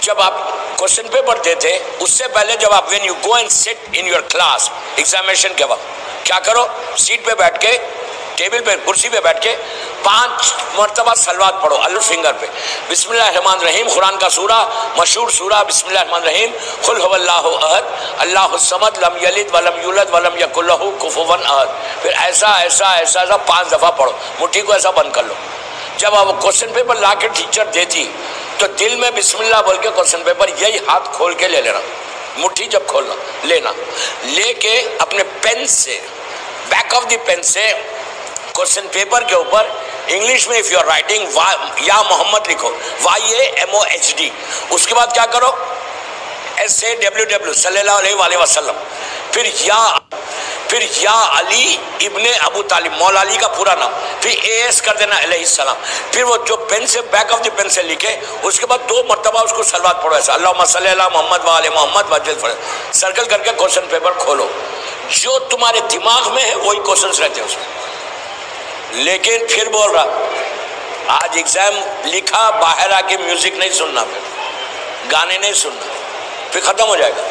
जब आप question paper देते उससे पहले जब आप when you go and sit in your class examination के वक्त क्या करो, सीट पे बैठ के, टेबल पे, कुर्सी पे बैठ के 5 मरतबा सलवात पढ़ो अल्लाह फिंगर पे। बिस्मिल्लाहिर्रहमानिर्रहीम, कुरान का सूरा, मशहूर सूरा बिस्मिल्लाहिर्रहमानिर्रहीम, कुल हुवल्लाहु अहद, अल्लाहुस समद, लम यलिद वलम यूलद वलम यकुल लहू कुफुवन अहद। फिर ऐसा ऐसा ऐसा ऐसा 5 दफ़ा पढ़ो, मुट्ठी को ऐसा बंद कर लो। जब आप क्वेश्चन पेपर ला के टीचर देती तो दिल में बिस्मिल्लाह बोल के क्वेश्चन पेपर यही हाथ खोल के ले लेना, मुट्ठी जब खोलना लेना, लेके अपने पेन से, बैक ऑफ द पेन से क्वेश्चन पेपर के ऊपर इंग्लिश में इफ यू आर राइटिंग या मोहम्मद लिखो, YAMOHD। उसके बाद क्या करो, SAWW सल्लल्लाहु अलैहि वसल्लम, फिर या अली इब्ने अबू तालिब, मौला अली का पूरा नाम, फिर AS कर देना अलैहिस्सलाम। फिर वो जो पेन से, बैक ऑफ द पेन से लिखे, उसके बाद 2 मरतबा उसको सलवात पढ़ो ऐसा, अल्लाहुम्मा सल्ली अला मोहम्मद व आले मोहम्मद वजल, सर्कल करके क्वेश्चन पेपर खोलो। जो तुम्हारे दिमाग में है वही क्वेश्चन रहते हैं उसमें। लेकिन फिर बोल रहा आज एग्जाम लिखा, बाहर आके म्यूजिक नहीं सुनना, फिर गाने नहीं सुनना, फिर खत्म हो जाएगा।